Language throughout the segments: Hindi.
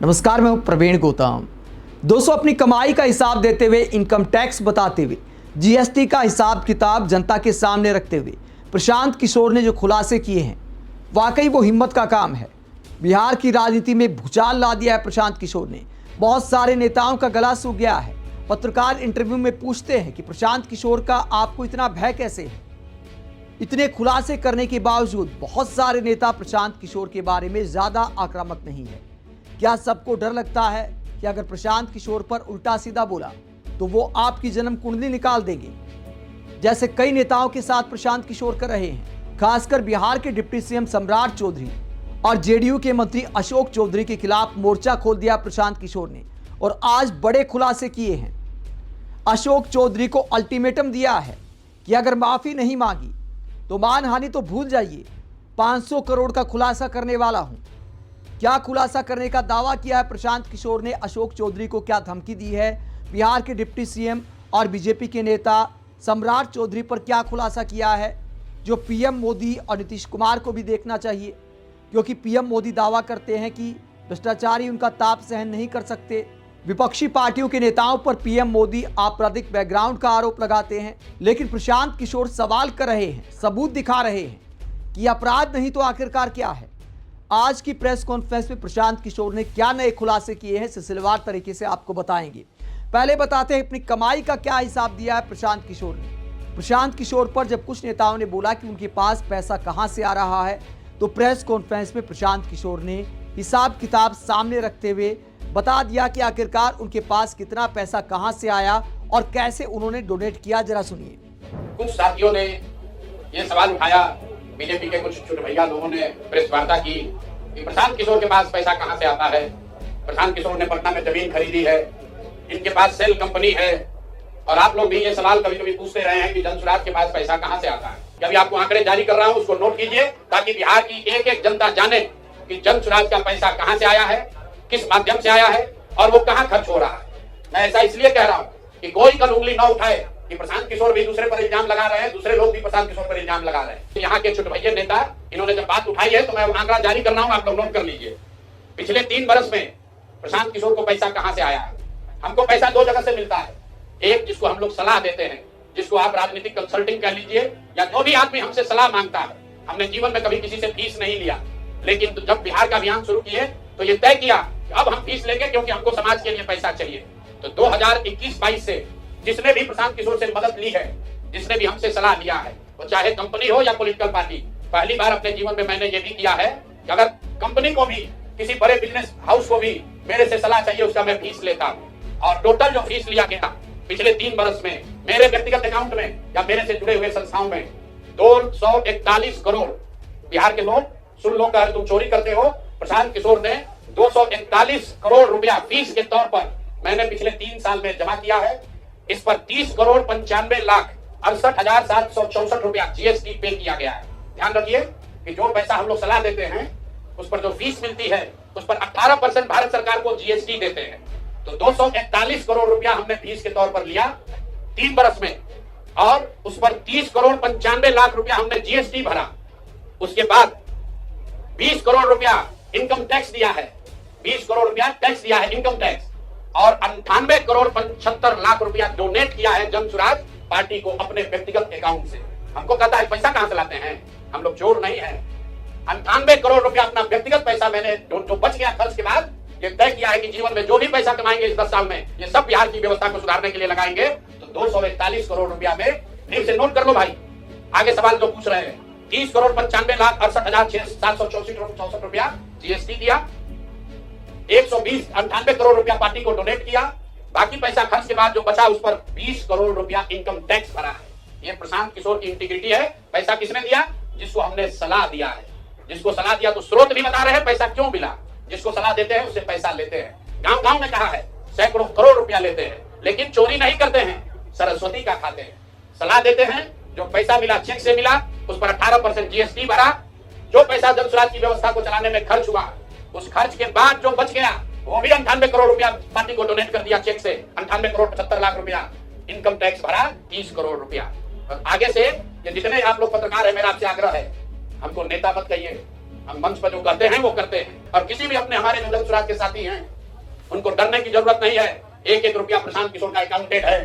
नमस्कार, मैं हूं प्रवीण गौतम। दोस्तों, अपनी कमाई का हिसाब देते हुए, इनकम टैक्स बताते हुए, जीएसटी का हिसाब किताब जनता के सामने रखते हुए प्रशांत किशोर ने जो खुलासे किए हैं, वाकई वो हिम्मत का काम है। बिहार की राजनीति में भूचाल ला दिया है प्रशांत किशोर ने। बहुत सारे नेताओं का गला सूख गया है। पत्रकार इंटरव्यू में पूछते हैं कि प्रशांत किशोर का आपको इतना भय कैसे है। इतने खुलासे करने के बावजूद बहुत सारे नेता प्रशांत किशोर के बारे में ज्यादा आक्रामक नहीं है। क्या सबको डर लगता है कि अगर प्रशांत किशोर पर उल्टा सीधा बोला तो वो आपकी जन्म कुंडली निकाल देंगे, जैसे कई नेताओं के साथ प्रशांत किशोर कर रहे हैं। खासकर बिहार के डिप्टी सीएम सम्राट चौधरी और जेडीयू के मंत्री अशोक चौधरी के खिलाफ मोर्चा खोल दिया प्रशांत किशोर ने और आज बड़े खुलासे किए हैं। अशोक चौधरी को अल्टीमेटम दिया है कि अगर माफी नहीं मांगी तो मानहानि तो भूल जाइए, 500 करोड़ का खुलासा करने वाला हूं। क्या खुलासा करने का दावा किया है प्रशांत किशोर ने? अशोक चौधरी को क्या धमकी दी है? बिहार के डिप्टी सीएम और बीजेपी के नेता सम्राट चौधरी पर क्या खुलासा किया है, जो पीएम मोदी और नीतीश कुमार को भी देखना चाहिए, क्योंकि पीएम मोदी दावा करते हैं कि भ्रष्टाचारी उनका ताप सहन नहीं कर सकते। विपक्षी पार्टियों के नेताओं पर पीएम मोदी आपराधिक बैकग्राउंड का आरोप लगाते हैं, लेकिन प्रशांत किशोर सवाल कर रहे हैं, सबूत दिखा रहे हैं कि अपराध नहीं तो आखिरकार क्या है। आज की प्रेस कॉन्फ्रेंस में प्रशांत किशोर ने क्या नए खुलासे किए हैं, सिलसिलेवार तरीके से आपको बताएंगे। पहले बताते हैं अपनी कमाई का क्या हिसाब दिया है प्रशांत किशोर ने। प्रशांत किशोर पर जब कुछ नेताओं ने बोला कि उनके पास पैसा कहां से आ रहा है, तो प्रेस कॉन्फ्रेंस में प्रशांत किशोर ने हिसाब किताब सामने रखते हुए बता दिया कि आखिरकार उनके पास कितना पैसा कहां से आया और कैसे उन्होंने डोनेट किया। जरा सुनिए। कुछ साथियों ने ये सवाल उठाया, बीजेपी के कुछ छोटे भैया लोगों ने प्रेस वार्ता की कि प्रशांत किशोर के पास पैसा कहां से आता है। प्रशांत किशोर ने पटना में जमीन खरीदी है, इनके पास सेल कंपनी है, और आप लोग भी ये सवाल कभी कभी पूछते रहे हैं कि जनसुराज के पास पैसा कहां से आता है। अभी आपको आंकड़े जारी कर रहा हूं, उसको नोट कीजिए ताकि बिहार की एक एक जनता जाने कि जनसुराज का पैसा कहां से आया है, किस माध्यम से आया है और वो कहां खर्च हो रहा है। मैं ऐसा इसलिए कह रहा हूं कि कोई कल उंगली न उठाए कि प्रशांत किशोर भी दूसरे पर इल्जाम लगा रहे हैं, दूसरे लोग भी प्रशांत किशोर पर इल्जाम लगा रहे हैं। यहाँ के छोटे भैया नेता इन्होंने जब बात उठाई है तो मैं आंकड़ा जारी कर रहा हूँ, आप लोग नोट कर लीजिए। पिछले 3 वर्ष में प्रशांत किशोर को पैसा कहां से आया है। हमको पैसा 2 जगह से मिलता है। एक, जिसको हम लोग सलाह देते हैं, जिसको आप राजनीतिक कंसल्टिंग कह लीजिए, या जो भी आदमी हमसे सलाह मांगता है। हमने जीवन में कभी किसी से फीस नहीं लिया, लेकिन जब बिहार का अभियान शुरू किए तो ये तय किया कि अब हम फीस लेंगे, क्योंकि हमको समाज के लिए पैसा चाहिए। तो 2021-22 से जिसने भी प्रशांत किशोर से मदद ली है, जिसने भी हमसे सलाह लिया है, वो चाहे कंपनी हो या पॉलिटिकल पार्टी, पहली बार अपने जीवन में मैंने ये भी किया है कि अगर कंपनी को भी, किसी बड़े बिजनेस हाउस को भी मेरे से सलाह चाहिए, उसका मैं फीस लेता हूँ। और टोटल जो फीस लिया गया पिछले 3 वर्ष में मेरे व्यक्तिगत अकाउंट में या मेरे से जुड़े हुए संस्थाओं में 241 करोड़। बिहार के लोग सुन लो, अगर तुम चोरी करते हो, प्रशांत किशोर ने 241 करोड़ रुपया फीस के तौर पर मैंने पिछले 3 साल में जमा किया है। इस पर 30 करोड़ 95 लाख 68,764 रुपया जीएसटी पे किया गया है। ध्यान रखिए कि जो पैसा हम लोग सलाह देते हैं, उस पर जो फीस मिलती है, उस पर 18% भारत सरकार को जीएसटी देते हैं। तो 241 करोड़ रुपया हमने फीस के तौर पर लिया 3 वर्ष में, और उस पर 30 करोड़ 95 लाख रुपया हमने जीएसटी भरा। उसके बाद 20 करोड़ रुपया इनकम टैक्स दिया है, 20 करोड़ रुपया टैक्स दिया है इनकम टैक्स, और 98 करोड़ 75 लाख रुपया डोनेट किया है जनसुराज पार्टी को अपने व्यक्तिगत अकाउंट से। हमको कहता है पैसा कहां से लाते हैं, हम लोग चोर नहीं है। 98 करोड़ रुपया अपना व्यक्तिगत पैसा मैंने जो बच गया खर्च के बाद, ये तय किया है कि जीवन में जो भी पैसा कमाएंगे इस 10 साल में, ये सब बिहार की व्यवस्था को सुधारने के लिए लगाएंगे। तो 241 करोड़ रुपया में फिर से नोट कर लो भाई। आगे सवाल जो पूछ रहे हैं, 30 करोड़ 95 लाख 68,764 रुपया जीएसटी दिया, 198 करोड़ रुपया पार्टी को डोनेट किया, बाकी पैसा खर्च के बाद जो बचा उस पर 20 करोड़ रुपया इनकम टैक्स भरा है। ये प्रशांत किशोर की इंटीग्रिटी है। पैसा किसने दिया? जिसको हमने सलाह दिया है। जिसको सलाह दिया तो स्रोत भी बता रहे हैं पैसा क्यों मिला। जिसको सलाह देते हैं उससे पैसा लेते हैं। गांव गांव में कहा है सैकड़ों करोड़ रुपया लेते हैं, लेकिन चोरी नहीं करते हैं, सरस्वती का खाते हैं। सलाह देते हैं, जो पैसा मिला चेक से मिला, उस पर 18% जीएसटी भरा। जो पैसा जनसुराज की व्यवस्था को चलाने में खर्च हुआ, उस खर्च के बाद जो बच गया वो भी 98 करोड़ रुपया पार्टी को डोनेट कर दिया चेक से। 98 करोड़ 75 लाख रुपया इनकम टैक्स भरा, 30 करोड़ रुपया। और आगे से ये जितने आप लोग पत्रकार है, मेरा आपसे आग्रह है, हमको नेता मत कहिए, हम मंच पर जो कहते हैं वो करते हैं। और किसी भी अपने हमारे जो जनसुराज के साथी हैं उनको डरने की जरूरत नहीं है। एक एक रुपया प्रशांत किशोर का अकाउंटेड है।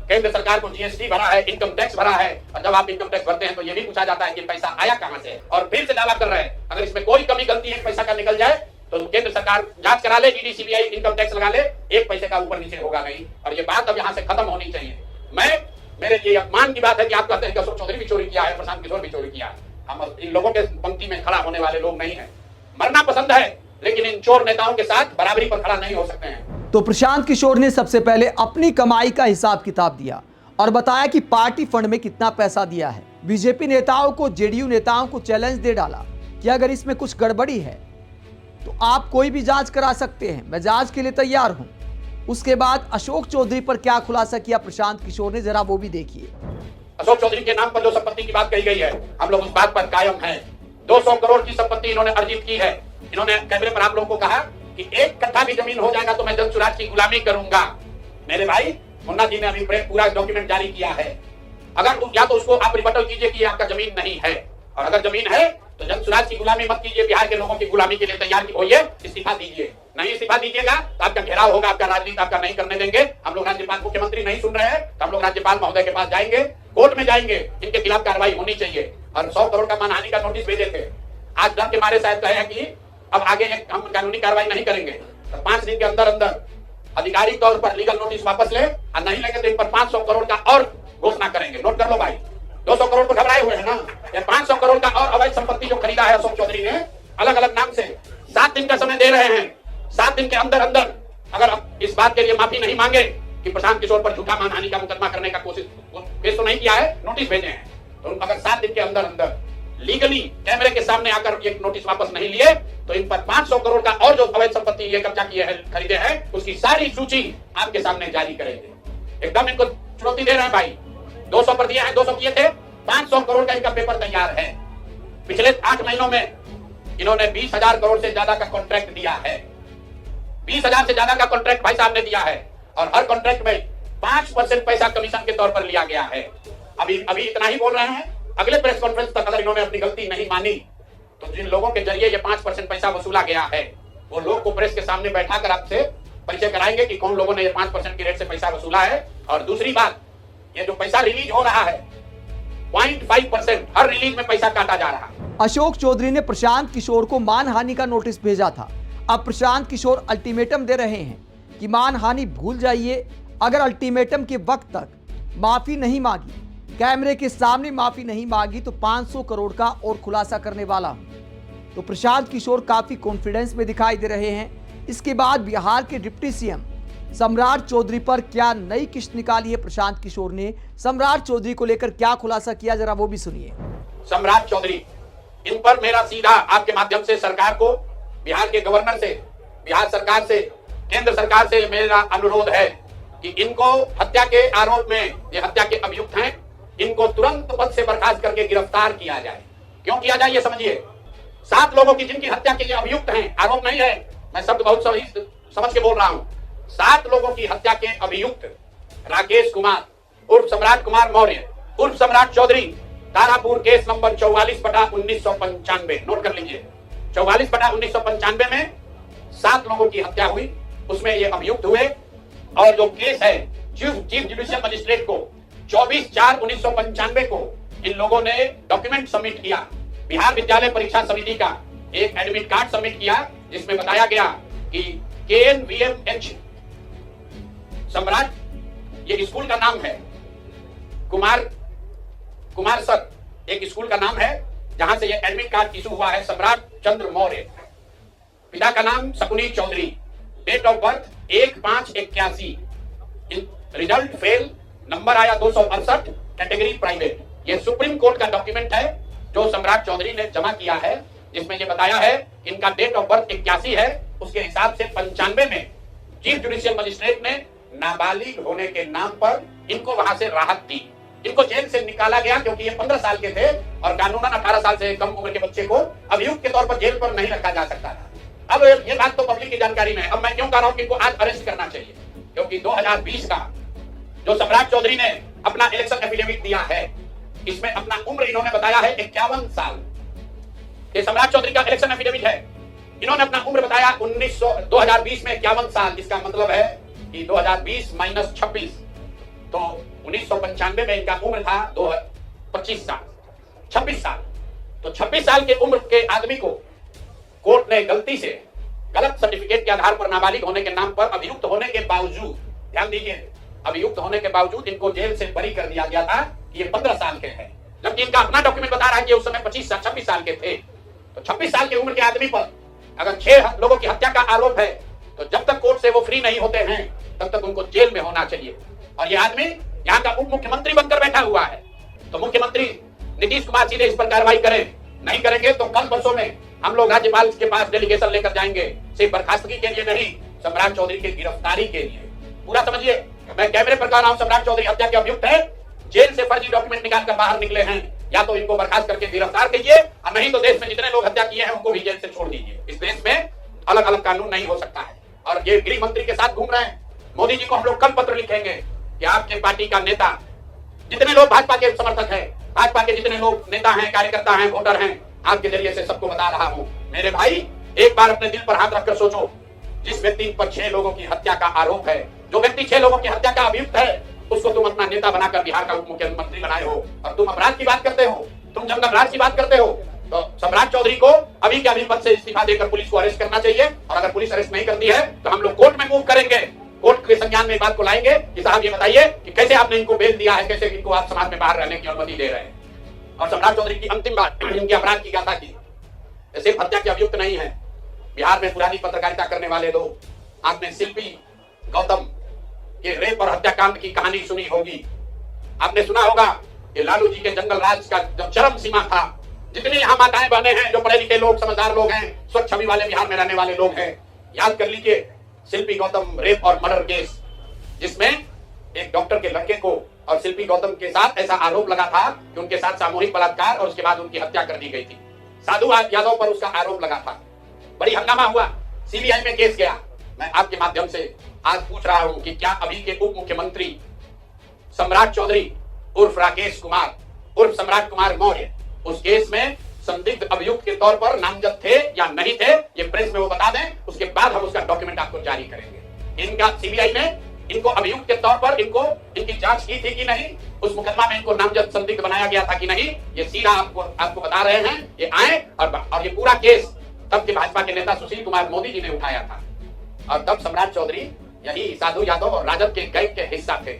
केंद्र सरकार को जीएसटी भरा है, इनकम टैक्स भरा है, और जब आप इनकम टैक्स भरते हैं तो ये भी पूछा जाता है कि पैसा आया कहां से। और फिर से दावा कर रहे हैं अगर इसमें कोई कमी गलती है पैसा का निकल जाए तो केंद्र सरकार जांच करा ले, ईडी सीबीआई इनकम टैक्स लगा ले, एक पैसे का ऊपर नीचे होगा नहीं। और ये बात अब यहाँ से खत्म होनी चाहिए। मेरे लिए अपमान की बात है कि आप कहते हैं कि अशोक चौधरी भी चोरी किया है, प्रशांत किशोर भी चोरी किया है। हम इन लोगों के पंक्ति में खड़ा होने वाले लोग नहीं है। मरना पसंद है लेकिन इन चोर नेताओं के साथ बराबरी पर खड़ा नहीं हो सकते हैं। तो प्रशांत किशोर ने सबसे पहले अपनी कमाई का हिसाब किताब दिया और बताया कि पार्टी फंड में कितना पैसा दिया है। बीजेपी नेताओं को, जेडीयू नेताओं को चैलेंज दे डाला कि अगर इसमें कुछ गड़बड़ी है तो आप कोई भी जांच करा सकते हैं, मैं जांच के लिए तैयार हूं। उसके बाद अशोक चौधरी पर क्या खुलासा किया प्रशांत किशोर ने, जरा वो भी देखिए। अशोक चौधरी के नाम पर जो संपत्ति की बात कही गई है, हम लोग उस बात पर कायम हैं। 200 करोड़ की संपत्ति इन्होंने अर्जित की है। इन्होंने कैमरे पर आप लोगों को कहा कि 1 कट्ठा भी जमीन हो जाएगा तो मैं जनसुराज की गुलामी करूंगा। मेरे भाई मुन्ना जी ने अभी पूरा डॉक्यूमेंट जारी किया है। अगर या तो उसको आप रिबटल कीजिए कि आपका जमीन नहीं है, और अगर जमीन है तो जनसुराज की गुलामी मत कीजिए, बिहार के लोगों की गुलामी के लिए तैयार होइए, इस्तीफा दीजिए। नहीं इस्तीफा दीजिएगा तो आपका घेराव होगा, आपका राजनीति आपका नहीं करने देंगे। हम लोग राज्यपाल, मुख्यमंत्री नहीं सुन रहे हैं तो हम लोग राज्यपाल महोदय के पास जाएंगे, कोर्ट में जाएंगे, इनके खिलाफ कार्रवाई होनी चाहिए। और 100 करोड़ का मानहानि का नोटिस भेजे थे। आज डर के मारे शायद कहे कि अब आगे हम कानूनी कार्रवाई नहीं करेंगे, तो 5 दिन के अंदर अंदर आधिकारिक तौर पर लीगल नोटिस वापस ले, और नहीं लेंगे तो इन पर 500 करोड़ का और घोषणा करेंगे। नोट कर लो भाई, 200 करोड़ तो घबराए हुए हैं ना, ये 500 करोड़ का और अवैध संपत्ति जो खरीदा है अशोक चौधरी ने अलग अलग नाम से, 7 दिन का समय दे रहे हैं। 7 दिन के अंदर अंदर अगर इस बात के लिए माफी नहीं मांगे कि प्रशांत किशोर पर झूठा मानहानि का मुकदमा करने का कोशिश केस तो नहीं किया है, नोटिस भेजे हैं, तो अगर 7 दिन के अंदर अंदर लीगली कैमरे के सामने आकर एक नोटिस वापस नहीं लिए तो इन पर 500 करोड़ का और जो अवैध संपत्ति ये कब्जा किए हैं, खरीदे हैं, उसकी सारी सूची आपके सामने जारी करेंगे। एकदम इनको चुनौती दे रहे हैं भाई। 200 पर दिया है, 200 किए थे, 500 करोड़ का इनका पेपर तैयार है। पिछले 8 महीनों में इन्होंने 20,000 करोड़ से ज्यादा का कॉन्ट्रैक्ट दिया है। 20,000 से ज्यादा का कॉन्ट्रैक्ट भाई साहब ने दिया है, और हर कॉन्ट्रैक्ट में 5% पैसा कमीशन के तौर पर लिया गया है। अभी इतना ही बोल रहे हैं। अगले प्रेस कॉन्फ्रेंस तक अगर इन्होंने अपनी गलती नहीं मानी तो जिन लोगों के जरिए ये 5% पैसा वसूला गया है वो लोग को प्रेस के सामने बैठाकर आपसे परिचय कराएंगे कि कौन लोगों ने ये 5% की रेट से पैसा वसूला है। और दूसरी बात, ये जो पैसा रिलीज हो रहा है 0.5% हर रिलीज में पैसा काटा जा रहा है। अशोक चौधरी ने प्रशांत किशोर को मानहानि का नोटिस भेजा था। अब प्रशांत किशोर अल्टीमेटम दे रहे हैं कि मानहानि भूल जाइए, अगर अल्टीमेटम के वक्त तक माफी नहीं मांगी, कैमरे के सामने माफी नहीं मांगी तो 500 करोड़ का और खुलासा करने वाला हूं। तो प्रशांत किशोर काफी कॉन्फिडेंस में दिखाई दे रहे हैं। इसके बाद बिहार के डिप्टी सीएम सम्राट चौधरी पर क्या नई किस्त निकाली है प्रशांत किशोर ने, सम्राट चौधरी को लेकर क्या खुलासा किया, जरा वो भी सुनिए। सम्राट चौधरी, इन पर मेरा सीधा आपके माध्यम से सरकार को, बिहार के गवर्नर से, बिहार सरकार से, केंद्र सरकार से मेरा अनुरोध है कि इनको हत्या के आरोप में, ये हत्या के अभियुक्त हैं, इनको तुरंत पद से बर्खास्त करके गिरफ्तार किया जाए। क्यों किया जाए ये समझिए। 7 लोगों की जिनकी हत्या के लिए अभियुक्त हैं, आरोप नहीं है, मैं शब्द बहुत सही समझ के बोल रहा हूं। 7 लोगों की हत्या के अभियुक्त राकेश कुमार उर्फ सम्राट कुमार मौर्य उर्फ Samrat Chaudhary, Tarapur case number 44/1995, note कर लीजिए। 44/1995 में 7 लोगों की हत्या हुई, उसमें ये अभियुक्त हुए। और जो केस है चीफ जुडिशियल मजिस्ट्रेट को 24/4/1995 को इन लोगों ने डॉक्यूमेंट सबमिट किया, बिहार विद्यालय परीक्षा समिति का एक एडमिट कार्ड सबमिट किया, जिसमें बताया गया कि KNVMH सम्राट, ये स्कूल का नाम है, कुमार सर एक स्कूल का नाम है जहां से ये एडमिट कार्ड इशू हुआ है। सम्राट चंद्र मौर्य, पिता का नाम Shakuni Chaudhary, date of birth 1/5/81, result fail, number आया 268, कैटेगरी प्राइवेट। ये सुप्रीम कोर्ट का डॉक्यूमेंट है जो सम्राट चौधरी ने जमा किया है, जिसमें ये बताया है इनका डेट ऑफ बर्थ 81 है, उसके हिसाब से 95 में चीफ जुडिशियल मजिस्ट्रेट ने नाबालिग होने के नाम पर इनको वहां से राहत दी। इनको जेल से निकाला गया क्योंकि ये 15 साल के थे और कानूनन 18 साल से कम उम्र के बच्चे को अभियुक्त के तौर पर जेल पर नहीं रखा जा सकता था। अब ये बात तो पब्लिक की जानकारी में है। अब मैं क्यों कह रहा हूं कि इनको आज अरेस्ट करना चाहिए, क्योंकि 2020 का जो सम्राट चौधरी ने अपना इलेक्शन एफिडेविट दिया है, इसमें अपना उम्र इन्होंने बताया है 51 साल। ये सम्राट चौधरी का इलेक्शन एफिडेविट है। इन्होंने अपना उम्र बताया 2020 में 51 साल, जिसका मतलब है कि 2020 माइनस 26, तो 1995 में इनका उम्र था 25 साल, 26 साल। तो 26 साल के उम्र के आदमी को कोर्ट ने गलती से गलत सर्टिफिकेट के आधार पर नाबालिग होने के नाम पर अभियुक्त होने के बावजूद, ध्यान दीजिए, अभियुक्त होने के बावजूद इनको जेल से बरी कर दिया गया था कि ये 15 साल के हैं, जबकि इनका अपना डॉक्यूमेंट बता रहा है कि उस समय 26 साल के थे। तो 26 साल की उम्र के आदमी पर अगर 6 लोगों की हत्या का आरोप है तो जब तक कोर्ट से वो फ्री नहीं होते हैं तब तक उनको जेल में होना चाहिए। और ये आदमी यहाँ का उप मुख्यमंत्री बनकर बैठा हुआ है। तो मुख्यमंत्री नीतीश कुमार सीधे इस पर कार्रवाई करें, नहीं करेंगे तो कल परसों में हम लोग राज्यपाल के पास डेलीगेशन लेकर जाएंगे, सिर्फ बर्खास्तगी के लिए नहीं, सम्राट चौधरी की गिरफ्तारी के लिए। पूरा समझिए, मैं कैमरे पर कह रहा हूं, सम्राट चौधरी हत्या के अभियुक्त है, जेल से फर्जी डॉक्यूमेंट निकाल कर बाहर निकले हैं, या तो इनको बर्खास्त करके गिरफ्तार कीजिए और नहीं तो देश में जितने लोग हत्या किए हैं उनको भी जेल से छोड़ दीजिए। इस देश में अलग अलग कानून नहीं हो सकता है। और ये गृह मंत्री के साथ घूम रहे हैं। मोदी जी को हम लोग कल पत्र लिखेंगे कि आपके पार्टी का नेता, जितने लोग भाजपा के समर्थक हैं, भाजपा के जितने लोग नेता हैं, कार्यकर्ता हैं, वोटर हैं, आपके जरिए से सबको बता रहा हूं, मेरे भाई एक बार अपने दिल पर हाथ रखकर सोचो, जिस व्यक्ति पर 6 लोगों की हत्या का आरोप है, जो व्यक्ति 6 लोगों की हत्या का अभियुक्त है, उसको तुम अपना नेता बनाकर बिहार का उप मुख्यमंत्री बनाए हो और तुम अपराध की बात करते हो, तुम जंगल राज की बात करते हो। तो सम्राट चौधरी को अभी के अभी पद से इस्तीफा देकर पुलिस को अरेस्ट करना चाहिए, और अगर पुलिस अरेस्ट नहीं करती है तो हम लोग कोर्ट में मूव करेंगे, कोर्ट के संज्ञान में बात को लाएंगे कि साहब ये बताइए कि कैसे आपने इनको बेल दिया है, कैसे इनको आप समाज में बाहर रहने की अनुमति दे रहे हैं। और सम्राट चौधरी की अंतिम बात इनके अपराध की गाथा की, सिर्फ हत्या के अभियुक्त नहीं है, बिहार में पुरानी पत्रकारिता करने वाले लोग, आपने शिल्पी गौतम के रेप और हत्याकांड की कहानी सुनी होगी, आपने सुना होगा कि लालू जी के जंगल राज का जब चरम सीमा था, जितने यहाँ माताएं बहने हैं, जो पढ़े लिखे लोग, समझदार लोग हैं, स्वच्छ छवि वाले बिहार में रहने वाले लोग हैं, याद कर लीजिए शिल्पी गौतम रेप और मर्डर केस, जिसमें एक डॉक्टर के लड़के को और शिल्पी गौतम के साथ ऐसा आरोप लगा था कि उनके साथ सामूहिक बलात्कार और उसके बाद उनकी हत्या कर दी गई थी। साधु यादव पर उसका आरोप लगा था, बड़ी हंगामा हुआ, सीबीआई में केस गया। मैं आपके माध्यम से आज पूछ रहा हूं कि क्या अभी के उप मुख्यमंत्री सम्राट चौधरी उर्फ राकेश कुमार उर्फ सम्राट कुमार मौर्य उस केस में संदिग्ध अभियुक्त के तौर पर नामजद थे या नहीं थे, ये प्रेस में वो बता दें, उसके बाद हम उसका डॉक्यूमेंट आपको जारी करेंगे। इनका सीबीआई में इनको अभियुक्त के तौर पर इनकी जांच की थी कि नहीं, उस मुकदमा में इनको नामजद संदिग्ध बनाया गया था कि नहीं, ये सीधा आपको बता रहे हैं। ये आए और ये पूरा केस तब के भाजपा के नेता सुशील कुमार मोदी जी ने उठाया था, और तब सम्राट चौधरी यही साधु यादव और राजद के गैंग के हिस्सा थे।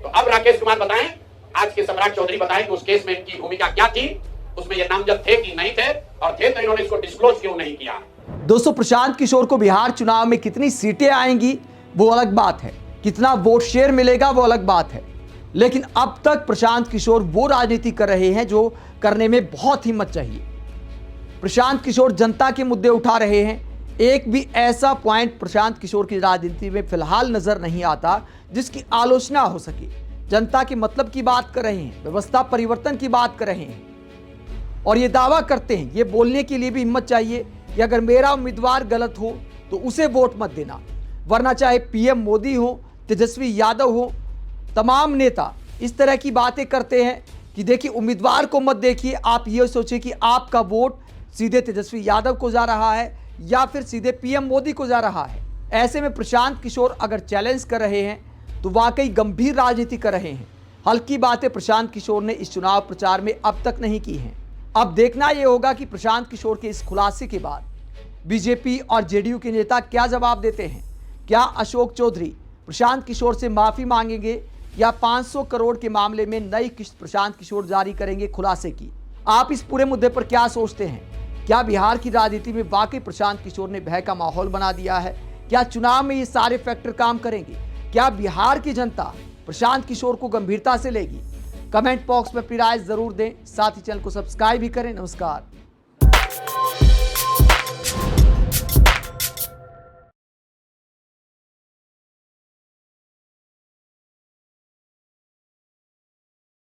तो अब राकेश कुमार बताएं, आज के सम्राट चौधरी बताएं कि उस केस में इनकी भूमिका क्या थी, उसमें ये नामजद थे कि नहीं थे, और थे तो इन्होंने इसको डिस्क्लोज क्यों नहीं किया। दोस्तों, प्रशांत किशोर को बिहार चुनाव में कितनी सीटें आएंगी वो अलग बात है, कितना वोट शेयर मिलेगा वो अलग बात है, लेकिन अब तक प्रशांत किशोर वो राजनीति कर रहे हैं जो करने में बहुत हिम्मत चाहिए। प्रशांत किशोर जनता के मुद्दे उठा रहे हैं। एक भी ऐसा पॉइंट प्रशांत किशोर की राजनीति में फिलहाल नजर नहीं आता जिसकी आलोचना हो सके। जनता के मतलब की बात कर रहे हैं, व्यवस्था परिवर्तन की बात कर रहे हैं, और ये दावा करते हैं, ये बोलने के लिए भी हिम्मत चाहिए कि अगर मेरा उम्मीदवार गलत हो तो उसे वोट मत देना, वरना चाहे पीएम मोदी हो, तेजस्वी यादव हो, तमाम नेता इस तरह की बातें करते हैं कि देखिए उम्मीदवार को मत देखिए, आप ये सोचिए कि आपका वोट सीधे तेजस्वी यादव को जा रहा है या फिर सीधे पीएम मोदी को जा रहा है। ऐसे में प्रशांत किशोर अगर चैलेंज कर रहे हैं तो वाकई गंभीर राजनीति कर रहे हैं। हल्की बातें प्रशांत किशोर ने इस चुनाव प्रचार में अब तक नहीं की हैं। अब देखना यह होगा कि प्रशांत किशोर के इस खुलासे के बाद बीजेपी और जेडीयू के नेता क्या जवाब देते हैं। क्या अशोक चौधरी प्रशांत किशोर से माफी मांगेंगे या 500 करोड़ के मामले में नई किस्त प्रशांत किशोर जारी करेंगे खुलासे की? आप इस पूरे मुद्दे पर क्या सोचते हैं? क्या बिहार की राजनीति में वाकई प्रशांत किशोर ने भय का माहौल बना दिया है? क्या चुनाव में ये सारे फैक्टर काम करेंगे? क्या बिहार की जनता प्रशांत किशोर को गंभीरता से लेगी? कमेंट बॉक्स में अपनी राय जरूर दें, साथ ही चैनल को सब्सक्राइब भी करें। नमस्कार।